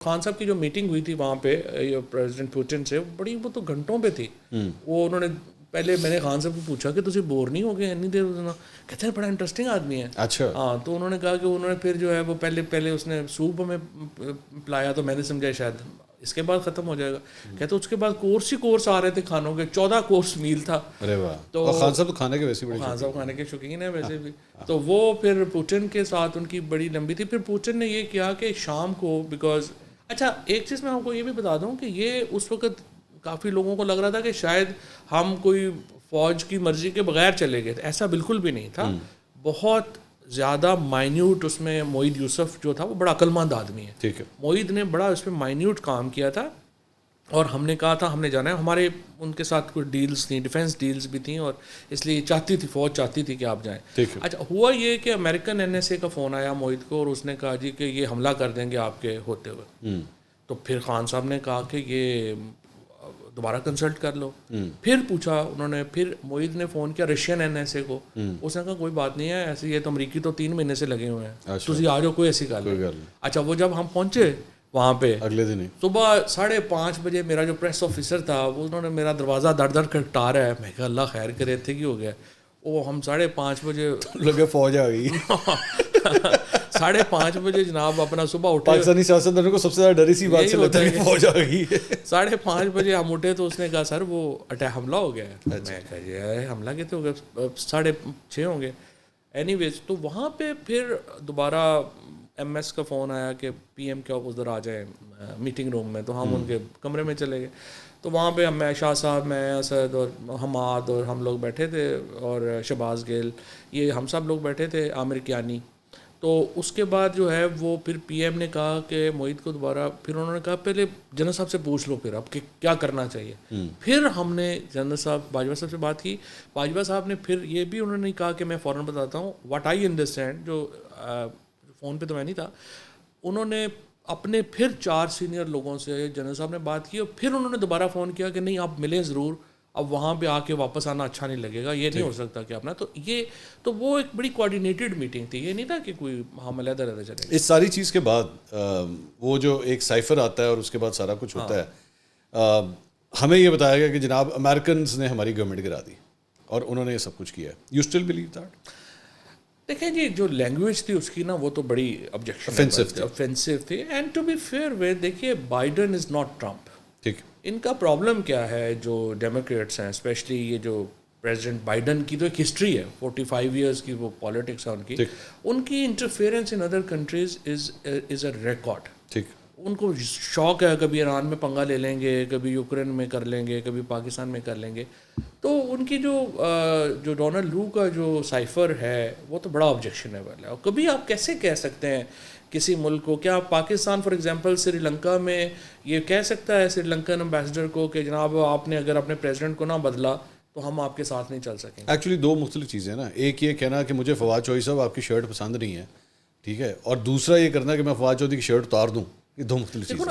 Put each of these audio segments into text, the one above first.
خان صاحب کی جو میٹنگ ہوئی تھی وہاں پہ پریزیڈنٹ پوٹن سے بڑی وہ تو گھنٹوں پہ تھی. وہ انہوں نے پہلے میں نے خان صاحب کو پوچھا کہ تجھے بور نہیں ہو گئے اتنی دیر؟ کہتے ہیں بڑا انٹرسٹنگ آدمی ہے. اچھا ہاں تو انہوں نے کہا کہ انہوں نے پھر جو ہے وہ پہلے اس نے سوپ ہمیں پلایا تو میں نے سمجھا شاید اس کے بعد ختم ہو جائے گا. کہتے اس کے بعد کورس ہی کورس آ رہے تھے کھانوں کے, 14 کورس میل تھا. ارے واہ. تو خان صاحب تو کھانے کے ویسے خان صاحب کھانے کے شوقین ہیں ویسے بھی. تو وہ پھر پوٹن کے ساتھ ان کی بڑی لمبی تھی. پھر پوٹن نے یہ کیا کہ شام کو, بیکاز اچھا ایک چیز میں آپ کو یہ بھی بتا دوں کہ یہ اس وقت کافی لوگوں کو لگ رہا تھا کہ شاید ہم کوئی فوج کی مرضی کے بغیر چلے گئے تھے. ایسا بالکل بھی نہیں تھا. بہت زیادہ مائنیوٹ اس میں معید یوسف جو تھا وہ بڑا عقل مند آدمی ہے. ٹھیک ہے. معید نے بڑا اس پہ مائنیوٹ کام کیا تھا اور ہم نے کہا تھا ہم نے جانا ہے. ہمارے ان کے ساتھ کوئی ڈیلز تھیں, ڈیفینس ڈیلز بھی تھیں, اور اس لیے فوج چاہتی تھی کہ آپ جائیں. اچھا ہوا یہ کہ امریکن NSA کا فون آیا معید کو اور اس نے کہا جی کہ یہ حملہ کر دیں گے آپ کے ہوتے ہوئے. تو پھر خان صاحب نے کہا کہ یہ دوبارہ کنسلٹ کر لو. پھر پوچھا انہوں نے, پھر معید نے فون کیا رشین NSA کو. اس نے کہا کوئی بات نہیں ہے ایسے, یہ تو امریکی تو 3 مہینے سے لگے ہوئے ہیں, تجھے آ جاؤ کوئی ایسی گل نہیں. اچھا وہ جب ہم پہنچے وہاں پہ اگلے دن صبح 5:30 بجے میرا جو پریس آفیسر تھا وہ انہوں نے میرا دروازہ دڑ کھٹکھٹا رہا ہے. میں کہا اللہ خیر کرے تھے کی ہو گیا. وہ ہم 5:30 بجے لگے فوج آ گئی. 5:30 بجے جناب اپنا صبح اٹھے. پاکستانی سیاستدانوں کو سب سے زیادہ ڈر اسی بات سے لگتا ہے کہ فوج آ گئی ہے. 5:30 بجے ہم اٹھے تو اس نے کہا سر وہ حملہ ہو گیا ہے. میں کہا جی حملہ کتنے ہو گیا؟ 6:30 ہوں گے. اینی ویز تو وہاں پہ پھر دوبارہ MS کا فون آیا کہ PM کیا ادھر آ جائیں میٹنگ روم میں. تو ہم ان کے کمرے میں چلے گئے. تو وہاں پہ میں شاہ صاحب, میں اسد اور حماد اور ہم لوگ بیٹھے تھے, اور شہباز گیل, یہ ہم سب لوگ بیٹھے تھے, عامر کیانی. تو اس کے بعد جو ہے وہ پھر PM نے کہا کہ معید کو دوبارہ, پھر انہوں نے کہا پہلے جنرل صاحب سے پوچھ لو پھر اب کہ کیا کرنا چاہیے. پھر ہم نے جنرل صاحب باجوہ صاحب سے بات کی. باجوہ صاحب نے پھر یہ بھی انہوں نے کہا کہ میں فوراً بتاتا ہوں واٹ آئی انڈرسٹینڈ, جو فون پہ تو میں نہیں تھا. انہوں نے اپنے پھر 4 سینئر لوگوں سے جنرل صاحب نے بات کی, اور پھر انہوں نے دوبارہ فون کیا کہ نہیں آپ ملیں ضرور, اب وہاں پہ آ کے واپس آنا اچھا نہیں لگے گا, یہ نہیں ہو سکتا کہ اپنا. تو وہ ایک بڑی کوآرڈینیٹڈ میٹنگ تھی, یہ نہیں تھا کہ کوئی ہم علیحدہ رہتے چلے گئے. اس ساری چیز کے بعد وہ جو ایک سائفر آتا ہے اور اس کے بعد سارا کچھ ہوتا ہے, ہمیں یہ بتایا گیا کہ جناب امریکنز نے ہماری گورنمنٹ گرا دی اور انہوں نے یہ سب کچھ کیا ہے. You still believe that? دیکھیں جی جو لینگویج تھی اس کی نا وہ تو بڑی افینسو تھی. And to be fair with دیکھیے بائیڈن از ناٹ ٹرمپ. ٹھیک. ان کا پرابلم کیا ہے جو ڈیموکریٹس ہیں, اسپیشلی یہ جو پریزیڈنٹ بائیڈن کی تو ایک ہسٹری ہے 45 ایئرس کی, وہ پالیٹکس ہے ان کی interference in other countries is a record. ٹھیک. ان کو شوق ہے کبھی ایران میں پنگا لے لیں گے, کبھی یوکرین میں کر لیں گے, کبھی پاکستان میں کر لیں گے. تو ان کی جو ڈونلڈ لو کا جو سائفر ہے وہ تو بڑا آبجیکشنیبل ہے. اور کبھی آپ کیسے کہہ سکتے ہیں کسی ملک کو, کیا پاکستان فار ایگزامپل سری لنکا میں یہ کہہ سکتا ہے سری لنکن امبیسڈر کو کہ جناب آپ نے اگر اپنے پریزیڈنٹ کو نہ بدلا تو ہم آپ کے ساتھ نہیں چل سکیں گے؟ ایکچولی 2 مختلف چیزیں نا, ایک یہ کہنا کہ مجھے فواد چودھری صاحب آپ کی شرٹ پسند نہیں ہے, ٹھیک ہے, اور دوسرا یہ کرنا کہ میں فواد چودھری کی شرٹ اتار دوں. یہ 2 مختلف چیزیں.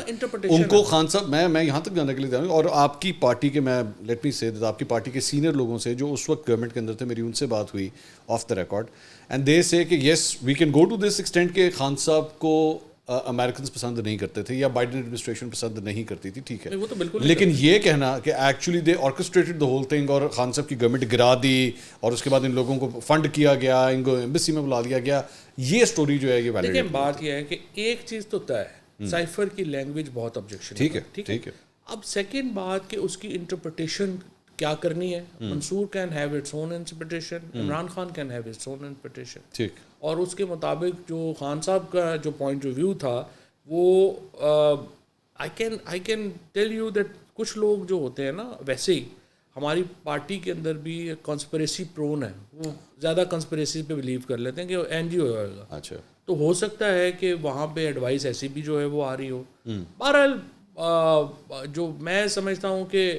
ان کو خان صاحب میں یہاں تک جانے کے لیے جاؤں, اور آپ کی پارٹی کے, میں لیٹ می سے آپ کی پارٹی کے سینئر لوگوں سے جو اس وقت گورنمنٹ کے اندر تھے, میری ان سے بات ہوئی off the record, and they say کہ yes we can go to this extent کہ خان صاحب کو امریکنز پسند نہیں کرتے تھے یا بائیڈن ایڈمنسٹریشن پسند نہیں کرتی تھی, ٹھیک ہے, لیکن یہ کہنا کہ actually they orchestrated the whole thing اور خان صاحب کی گورنمنٹ گرا دی اور اس کے بعد ان لوگوں کو فنڈ کیا گیا, ان کو ایمبیسی میں بلا دیا گیا, یہ اسٹوری جو ہے یہ ویلڈ. لیکن بات یہ ہے کہ ایک چیز تو طے ہے, سائفر کی لینگویج بہت آبجیکشن, ٹھیک ہے. اب سیکنڈ بات کہ اس کی انٹرپریٹیشن کیا کرنی ہے. Mansoor can have its own interpretation, Imran Khan can have its own interpretation, ٹھیک, اور اس کے مطابق جو خان صاحب کا جو پوائنٹ آف ویو تھا وہ I can tell you that کچھ لوگ جو ہوتے ہیں نا ویسے ہی ہماری پارٹی کے اندر بھی کانسپریسی پرون ہے, وہ زیادہ کانسپریسی پہ بلیو کر لیتے ہیں کہ NGO ہوئے گا. اچھا, تو ہو سکتا ہے کہ وہاں پہ ایڈوائس ایسی بھی جو ہے وہ آ رہی ہو. بہرحال جو میں سمجھتا ہوں کہ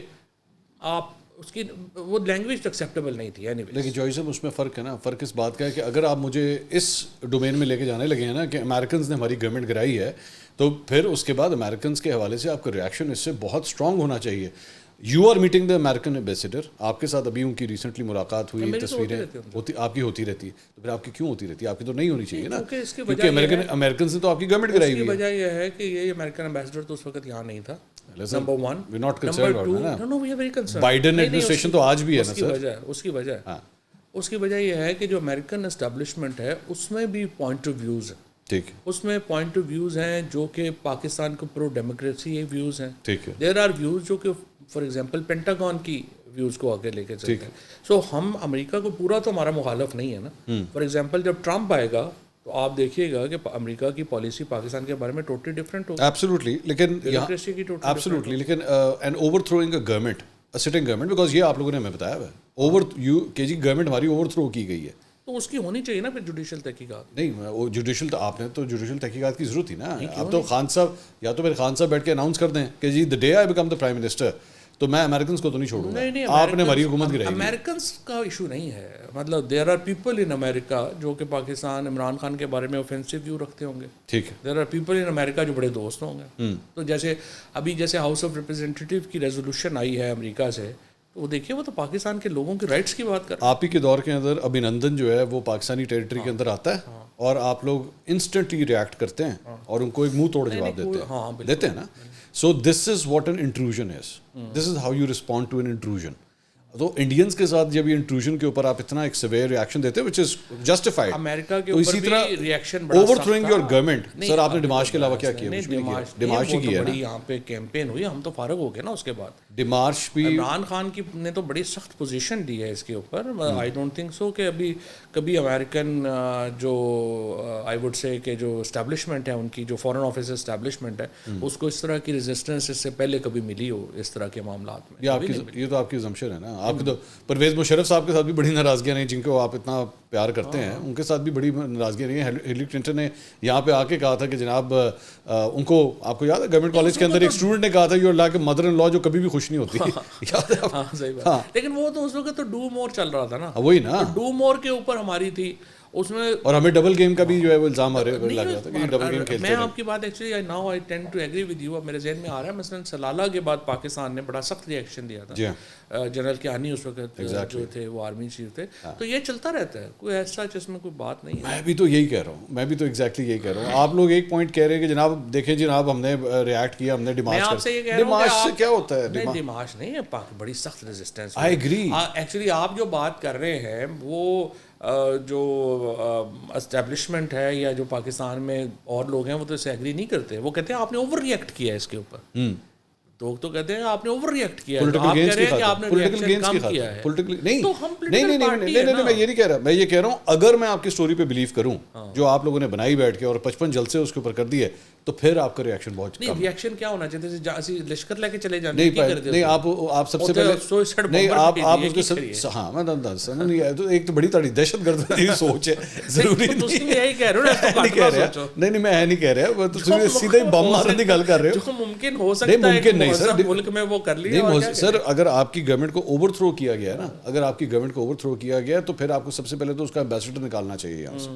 آپ اس کی وہ لینگویج ایکسیپٹیبل نہیں تھی. لیکن جوئی صاحب اس میں فرق ہے نا, فرق اس بات کا ہے کہ اگر آپ مجھے اس ڈومین میں لے کے جانے لگے ہیں نا کہ امریکنز نے ہماری گورنمنٹ گرائی ہے, تو پھر اس کے بعد امریکنز کے حوالے سے آپ کا ریئیکشن اس سے بہت اسٹرانگ ہونا چاہیے. You are meeting the American ambassador, آپ کے ساتھ ابھی ان کی ریسنٹلی ملاقات ہوئی, تصویریں ہوتی آپ کی ہوتی رہتی, تو پھر آپ کی کیوں ہوتی رہتی ہے؟ آپ کی تو نہیں ہونی چاہیے نا, کیونکہ امریکن سے تو آپ کی گورنمنٹ کرائی ہوئی ہے. وجہ یہ ہے کہ یہ امیریکن ایمبیسیڈر تو اس وقت یہاں نہیں تھا, number 1. We not concerned about نا, no we are very concerned. Biden administration تو آج بھی ہے نا سر. اس کی وجہ یہ ہے کہ جو امیریکن اسٹیبلشمنٹ ہے اس میں بھی پوائنٹ آف ویوز ہیں. ٹھیک ہے, اس میں پوائنٹ آف ویوز ہیں جو کہ پاکستان کو پرو ڈیموکریسی ویوز ہیں. ٹھیک ہے, دیر آر ویوز جو کہ فار ایگزامپل پینٹاگون کی ویوز کو آگے لے کے چلتے ہیں. سو ہم امریکہ کو پورا تو ہمارا مخالف نہیں ہے نا. فار ایگزامپل جب ٹرمپ آئے گا تو آپ دیکھیے گا کہ امریکہ کی پالیسی پاکستان کے بارے میں ٹوٹلی ڈفرینٹ ہوگی. ایبسلیوٹلی, لیکن ڈیموکریسی کی ایبسلیوٹلی, لیکن and over throwing a government, sitting government, because یہ آپ لوگوں نے ہمیں بتایا ہے اوور یو کہ جی گورنمنٹ ہماری اوور تھرو کی گئی ہے, تو اس کی ہونی چاہیے نا پھر جوڈیشل تحقیقات. نہیں وہ جوڈیشل تو آپ نے تو جوڈیشل تحقیقات کی ضرورت تھی نا. اب تو خان صاحب یا تو پھر خان صاحب بیٹھ کے اناؤنس کر دیں کہ جی the day I become the prime minister تو میں امریکنس کو تو نہیں چھوڑوں گا. آپ نے ہماری حکومت گرائی. امریکنس کا ایشو نہیں ہے, مطلب there are people in America جو کہ پاکستان عمران خان کے بارے میں اوفینسو ویو رکھتے ہوں گے. ٹھیک ہے, there are people in America جو بڑے دوست ہوں گے. تو جیسے ابھی جیسے ہاؤس آف ریپرزینٹیٹیو کی ریزولوشن آئی ہے امریکہ سے, تو وہ دیکھیے وہ تو پاکستان کے لوگوں کے رائٹس کی بات کر رہا ہے. آپ ہی کے دور کے اندر ابھینندن جو ہے وہ پاکستانی ٹیریٹری کے اندر آتا ہے اور آپ لوگ انسٹنٹلی ریئیکٹ کرتے ہیں اور ان کو ایک منہ توڑ جواب دیتے ہیں نا. So this is what an intrusion is, this is how you respond to an intrusion. تو انڈینس کے ساتھ جب یہ انٹروژن کے اوپر آپ اتنا ایک سویئر ریئیکشن دیتے ہیں وچ از جسٹیفائڈ. امریکہ کے اوپر بھی ریئیکشن بڑا اوور تھروئنگ یور گورنمنٹ. سر آپ نے ڈیمارش کے علاوہ کیا کیا؟ ڈیمارش ہی کیا نا, یہاں پہ کیمپین ہوئی, ہم تو فارغ ہو گئے نا اس کے بعد. ڈیمارش بھی عمران خان کی نے تو بڑی سخت پوزیشن دی ہے اس کے اوپر. آئی ڈونٹ تھنک سو کہ ابھی کبھی امریکن جو آئی وڈ سے کہ جو اسٹیبلشمنٹ ہے ان کی جو فارن آفس اسٹیبلشمنٹ ہے اس کو اس طرح کی ریزسٹنس اس سے پہلے کبھی ملی ہو اس طرح کے معاملات میں. یہ تو آپ کی زمشر ہے نا. آپ کی تو پرویز مشرف صاحب کے ساتھ بھی بڑی ناراضگیاں رہیں جن کو آپ اتنا پیار کرتے ہیں, ان کے ساتھ بھی بڑی ناراضگیاں رہی ہیں. ہلری کلنٹن نے یہاں پہ آ کے کہا تھا کہ جناب ان کو, آپ کو یاد ہے گورنمنٹ کالج کے اندر ایک اسٹوڈنٹ نے کہا تھا یو لائک مدر ان لا جو کبھی بھی خوش نہیں ہوتی. یاد ہے؟ لیکن وہ تو اس وقت تو ڈو مور چل رہا تھا نا. وہی نا, ڈو مور کے اوپر ہماری تھی اس میں, اور ہمیں ڈبل گیم کا بھی جو ہے وہ الزام آ رہا لگ رہا تھا کہ ڈبل گیم کھیلتے ہیں. میں آپ کی بات actually now I tend to agree with you. اب میرے ذہن میں آ رہا ہے مثلاً سلالہ کے بعد پاکستان نے بڑا سخت ریئیکشن دیا تھا. جنرل کیانی اس وقت جو تھے وہ آرمی چیف تھے. تو یہ چلتا رہتا ہے, کوئی ایسا جس میں کوئی بات نہیں ہے. میں بھی تو یہی کہہ رہا ہوں, میں بھی تو ایگزیکٹلی یہی کہہ رہا ہوں. آپ لوگ ایک پوائنٹ کہہ رہے ہیں کہ جناب دیکھیں جناب ہم نے ریئیکٹ کیا, ہم نے ڈیمارش کیا. ڈیمارش سے کیا ہوتا ہے؟ ڈیمارش نہیں ہے, بڑی سخت ریزسٹنس. I agree. ایکچولی آپ جو بات کر رہے ہیں وہ جو اسٹیبلشمنٹ ہے یا جو پاکستان میں اور لوگ ہیں وہ تو اسے ایگری نہیں کرتے. وہ کہتے ہیں آپ نے اوور ریئیکٹ کیا اس کے اوپر. لوگ تو کہتے ہیں آپ نے اوور ریئیکٹ کیا, آپ کہہ رہے ہیں کہ آپ نے ریئیکشن کم کیا ہے. نہیں میں یہ نہیں کہہ رہا, میں یہ کہہ رہا ہوں اگر میں آپ کی سٹوری پہ بلیو کروں جو آپ لوگوں نے بنائی بیٹھ کے اور 55 جلسے اس کے اوپر کر دیے, تو پھر آپ کا ریئیکشن بہت کم. نہیں ریئیکشن کیا ہونا چاہتے ہیں, لشکر لے کے چلے جانے. نہیں آپ سب سے پہلے نہیں آپ اس کے, ہاں میں ایک تو بڑی تڑی دہشت گرد سوچ ہے ضروری یہی کہہ رہا ہوں. نہیں میں نہیں کہہ رہا, سیدھا ہی بم مارنے کی گل کر رہے ہو. ممکن ہو سکتا ہے ممکن نہیں سر, ملک میں وہ کر لیا سر. اگر آپ کی گورنمنٹ کو اوور تھرو کیا گیا ہے نا, اگر آپ کی گورنمنٹ کو اوور تھرو کیا گیا تو پھر آپ کو سب سے پہلے تو اس کا ایمبیسڈر نکالنا چاہیے یہاں سے.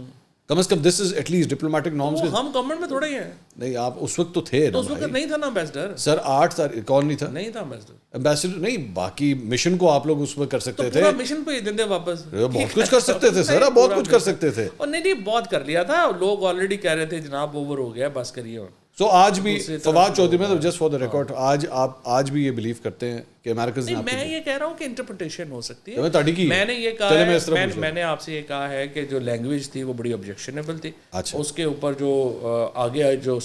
کم از کم دس از ایٹ لیسٹ ڈپلومیٹک نارمس. ہم گورنمنٹ میں تھوڑے ہی ہیں. نہیں آپ اس وقت تو تھے نا. اس وقت نہیں تھا نا ایمبیسڈر. سر 8 تاریخ کون نہیں تھا؟ نہیں تھا ایمبیسڈر. نہیں باقی مشن کو آپ لوگ اس وقت کر سکتے تھے. مشن پہ دیں دے واپس. بہت کچھ کر سکتے تھے سر, بہت کچھ کر سکتے تھے. اور نہیں بہت کر لیا تھا. لوگ آلریڈی کہہ رہے تھے جناب اوور ہو گیا بس کریے. سو آج بھی فواد چودھری میں جسٹ فار دا ریکارڈ آج بھی یہ بلیو کرتے ہیں کہ امیریکنز نے. میں یہ کہہ رہا ہوں کہ انٹرپریٹیشن ہو سکتی ہے. میں نے یہ کہا, میں نے آپ سے یہ کہا ہے کہ جو لینگویج تھی وہ بڑی آبجیکشنیبل تھی. اس کے اوپر جو آگے جو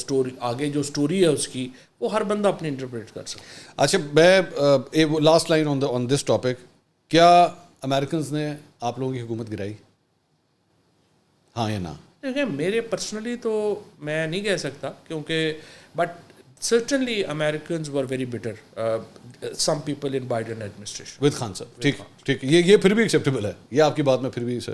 اسٹوری ہے اس کی وہ ہر بندہ اپنی انٹرپریٹ کر سکتا ہے. اچھا میں last line on this topic, کیا امیریکنز نے آپ لوگوں کی حکومت گرائی, ہاں یا نہ؟ دیکھیں میرے پرسنلی تو میں نہیں کہہ سکتا کیونکہ but certainly Americans were very better some people in Biden administration with Khan صاحب. ٹھیک یہ پھر بھی ایکسیپٹیبل ہے, یہ آپ کی بات میں پھر بھی سر.